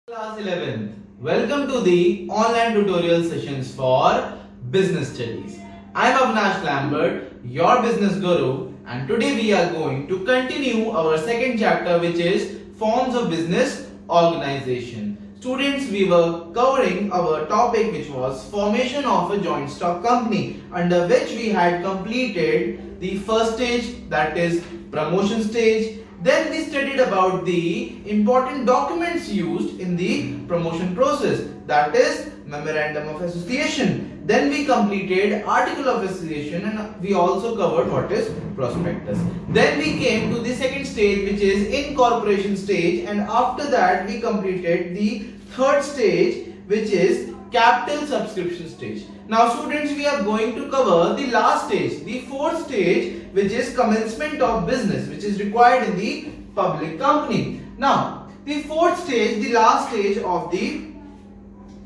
Class 11th. Welcome to the online tutorial sessions for business studies. I am Avinash Lambert, your business guru, and today we are going to continue our second chapter, which is forms of business organization. Students, we were covering our topic, which was formation of a joint stock company, under which we had completed the first stage, that is promotion stage. Then we studied about the important documents used in the promotion process, that is memorandum of association. Then we completed article of association and we also covered what is prospectus. Then we came to the second stage, which is incorporation stage, and after that we completed the third stage, which is capital subscription stage. Now students, we are going to cover the last stage, the fourth stage, which is commencement of business, which is required in the public company. Now the fourth stage, the last stage of the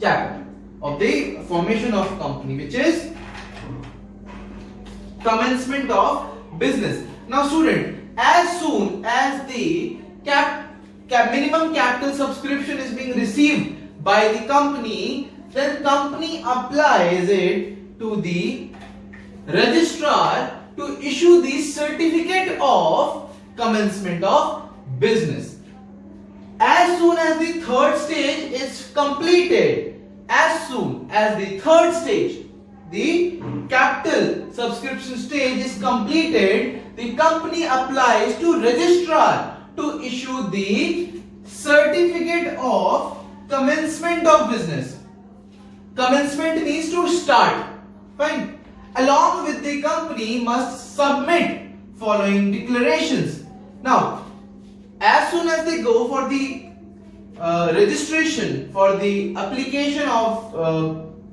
chapter of the formation of company, which is commencement of business. Now student, as soon as the minimum capital subscription is being received by the company, then company applies it to the registrar to issue the certificate of commencement of business. As soon as the third stage is completed, as soon as the third stage, the capital subscription stage is completed, the company applies to registrar to issue the certificate of commencement of business. Commencement means to start. Fine. Along with the company must submit following declarations. Now, as soon as they go for the registration for the application of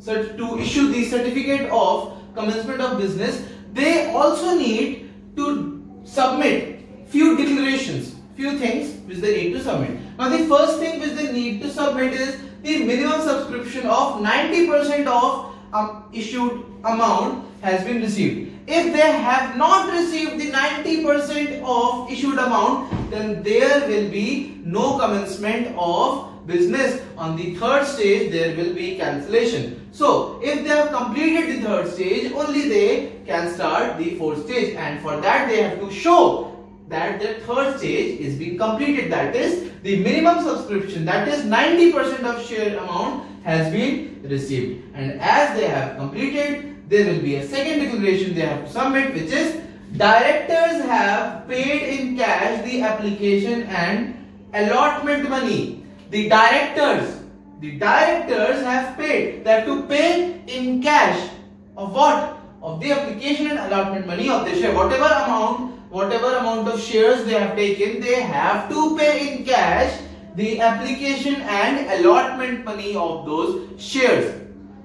to issue the certificate of commencement of business, they also need to submit few declarations, few things which they need to submit. Now, the first thing which they need to submit is the minimum subscription of 90% of issued amount has been received. If they have not received the 90% of issued amount, then there will be no commencement of business. On the third stage, there will be cancellation. So, if they have completed the third stage, only they can start the fourth stage, and for that they have to show that the third stage is being completed, that is the minimum subscription, that is 90% of share amount has been received. And as they have completed, there will be a second declaration they have to submit, which is directors have paid in cash the application and allotment money. The directors have paid. They have to pay in cash of what? Of the application and allotment money of the share. Whatever amount of shares they have taken, they have to pay in cash the application and allotment money of those shares.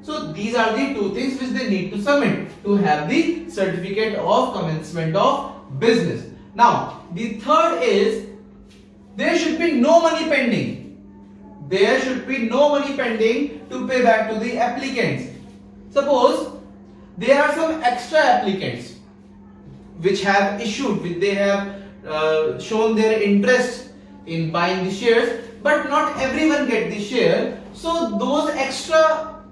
So these are the two things which they need to submit to have the certificate of commencement of business. Now the third is, there should be no money pending. There should be no money pending to pay back to the applicants. Suppose there are some extra applicants which have issued, which they have shown their interest in buying the shares, but not everyone get the share. So those extra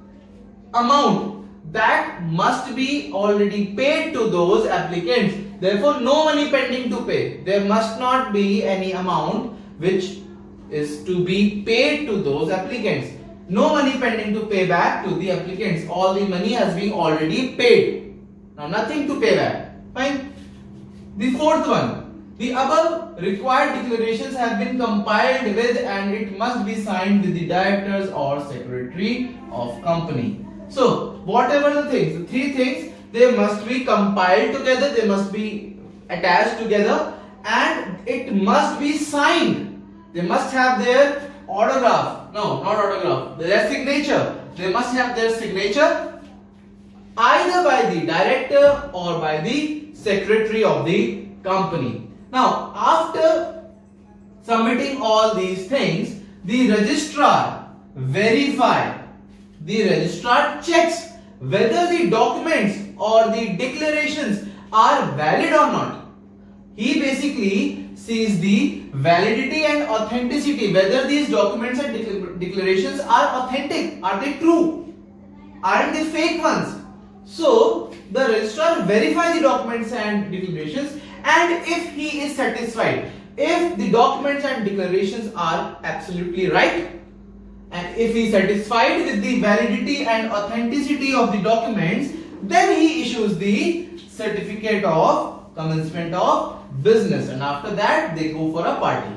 amount that must be already paid to those applicants. Therefore, no money pending to pay. There must not be any amount which is to be paid to those applicants. No money pending to pay back to the applicants. All the money has been already paid. Now nothing to pay back. Fine. The fourth one, the above required declarations have been compiled with, and it must be signed with the directors or secretary of company. So whatever the things, the three things, they must be compiled together, they must be attached together, and it must be signed. They must have their autograph. No, not autograph. Their signature. They must have their signature either by the director or by the secretary of the company. Now, after submitting all these things, the registrar checks whether the documents or the declarations are valid or not. He basically sees the validity and authenticity, whether these documents and declarations are authentic? Are they true? Aren't they fake ones? So the registrar verify the documents and declarations, and if he is satisfied, if the documents and declarations are absolutely right, and if he is satisfied with the validity and authenticity of the documents, then he issues the certificate of commencement of business, and after that they go for a party.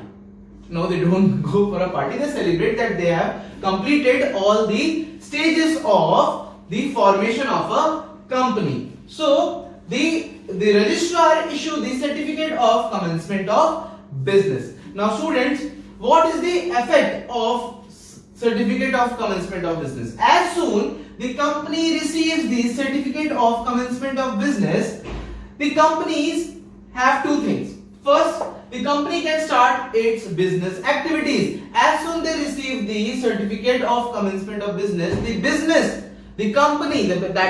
No, they don't go for a party, they celebrate that they have completed all the stages of the formation of a company. So the registrar issue the certificate of commencement of business. Now students, what is the effect of certificate of commencement of business? As soon the company receives the certificate of commencement of business, the companies have two things. First, the company can start its business activities. As soon they receive the certificate of commencement of business, that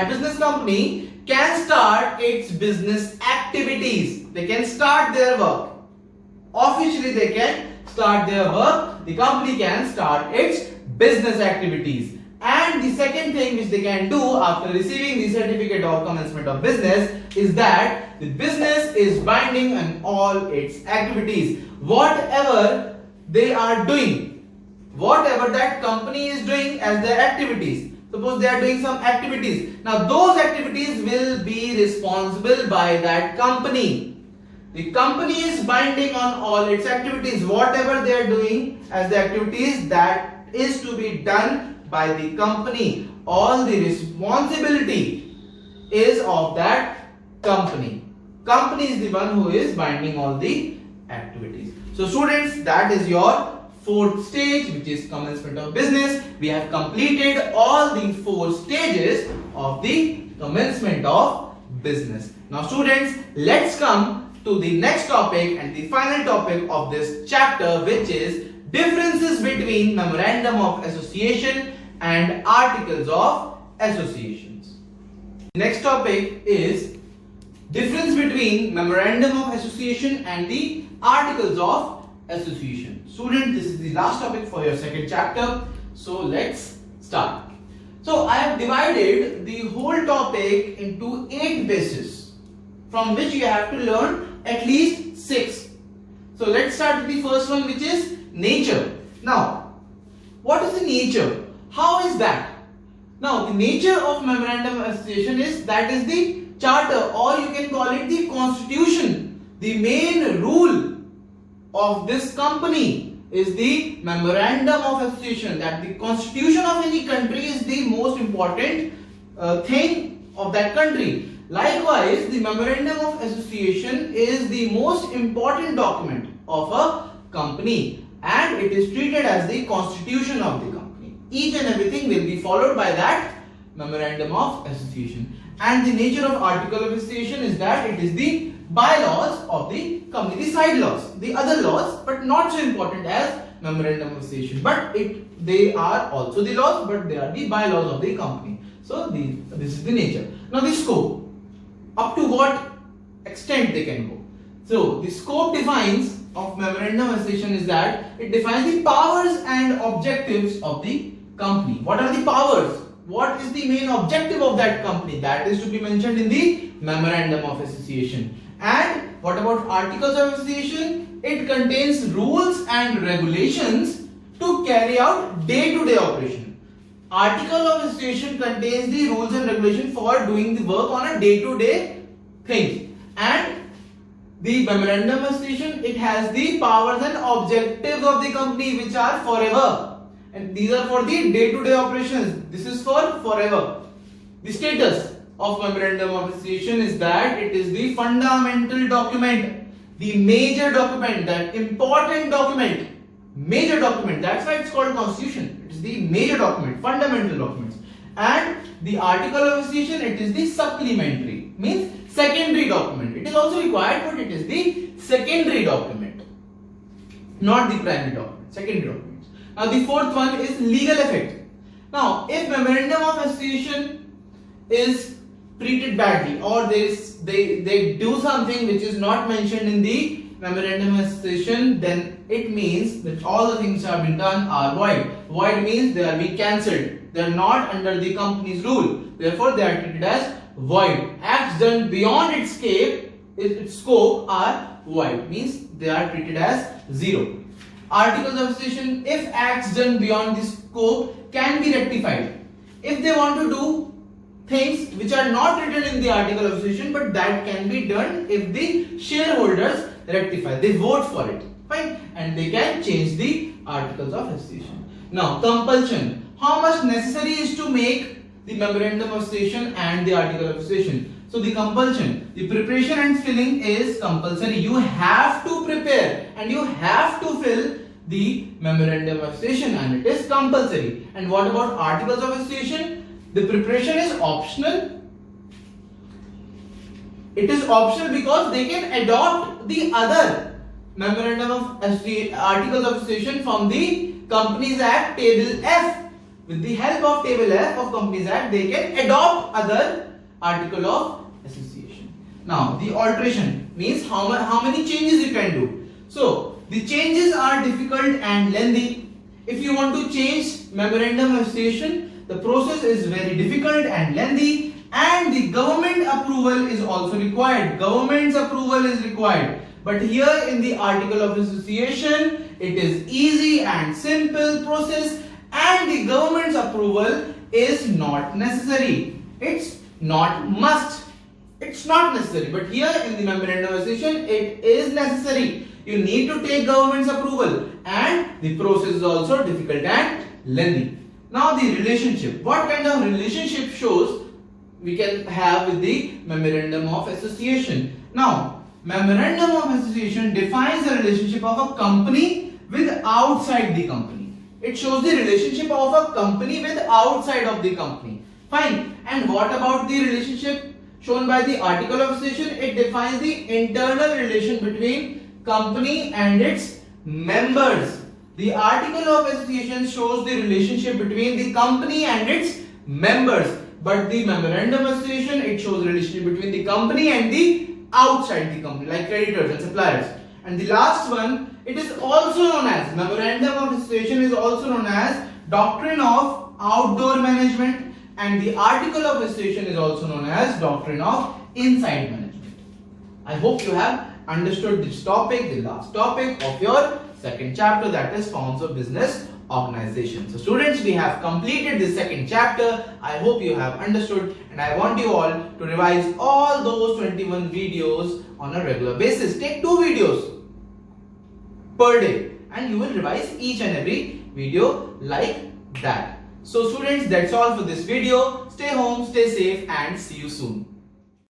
business company can start its business activities. They can start their work. Officially they can start their work. The company can start its business activities. And the second thing which they can do after receiving the certificate of commencement of business is that the business is binding on all its activities. Whatever they are doing, whatever that company is doing as their activities, suppose they are doing some activities, now those activities will be responsible by that company. The company is binding on all its activities. Whatever they are doing as the activities, that is to be done by the company. All the responsibility is of that company. Company is the one who is binding all the activities. So students, that is your fourth stage, which is commencement of business. We have completed all the four stages of the commencement of business. Now students, let's come to the next topic and the final topic of this chapter, which is differences between memorandum of association and articles of associations. Next topic is difference between memorandum of association and the articles of association. Student, this is the last topic for your second chapter. So let's start. So I have divided the whole topic into 8 bases, from which you have to learn at least 6. So let's start with the first one, which is nature. Now, what is the nature? How is that? Now, the nature of memorandum of association is the charter, or you can call it the constitution. The main rule of this company is the memorandum of association. That the constitution of any country is the most important thing of that country. Likewise, the memorandum of association is the most important document of a company, and it is treated as the constitution of the company. Each and everything will be followed by that memorandum of association. And the nature of article of association is that it is the bylaws of the company, the side laws, the other laws, but not so important as memorandum of association. But they are also the laws, but they are the bylaws of the company. So this is the nature. Now the scope, up to what extent they can go. So the scope defines of memorandum of association is that it defines the powers and objectives of the company. What are the powers? What is the main objective of that company? That is to be mentioned in the memorandum of association. And what about articles of association? It contains rules and regulations to carry out day-to-day operation. Article of association contains the rules and regulations for doing the work on a day-to-day thing. And the memorandum of association, it has the powers and objectives of the company, which are forever. And these are for the day-to-day operations. This is for forever. The status of memorandum of association is that it is the fundamental document, the major document, that important document, major document. That's why it's called constitution. It is the major document, fundamental documents. And the article of association, it is the supplementary, means secondary document. It is also required, but it is the secondary document, not the primary document, secondary document. Now the fourth one is legal effect. Now, if memorandum of association is treated badly, or they do something which is not mentioned in the memorandum of association, then it means that all the things have been done are void. Void means they are being cancelled. They are not under the company's rule. Therefore, they are treated as void. Acts done beyond its scope are void. Means they are treated as zero. Articles of association, if acts done beyond the scope, can be rectified. If they want to do things which are not written in the article of association, but that can be done if the shareholders rectify, they vote for it, fine, and they can change the articles of association. Now, compulsion. How much necessary is to make the memorandum of association and the article of association? So the compulsion, the preparation and filling is compulsory. You have to prepare and you have to fill the memorandum of association, and it is compulsory. And what about articles of association? The preparation is optional. It is optional because they can adopt the other memorandum of articles of association from the Companies Act Table F. With the help of Table F of Companies Act, they can adopt other article of association. Now, the alteration means how many changes you can do. So, the changes are difficult and lengthy. If you want to change memorandum of association, the process is very difficult and lengthy, and the government approval is also required. Government's approval is required. But here in the article of association, it is easy and simple process, and the government's approval is not necessary. It's not must. It's not necessary. But here in the memorandum of association, it is necessary. You need to take government's approval, and the process is also difficult and lengthy. Now the relationship. What kind of relationship shows we can have with the memorandum of association? Now, memorandum of association defines the relationship of a company with outside the company. It shows the relationship of a company with outside of the company. Fine. And what about the relationship shown by the article of association? It defines the internal relation between company and its members. The article of association shows the relationship between the company and its members, but the memorandum of association, it shows the relationship between the company and the outside the company, like creditors and suppliers. And the last one, it is also known as, memorandum of association is also known as doctrine of outdoor management, and the article of association is also known as doctrine of inside management. I hope you have understood this topic, the last topic of your second chapter, that is forms of business organization. So students, we have completed the second chapter. I hope you have understood, and I want you all to revise all those 21 videos on a regular basis. Take 2 videos per day and you will revise each and every video like that. So students, that's all for this video. Stay home, stay safe, and see you soon.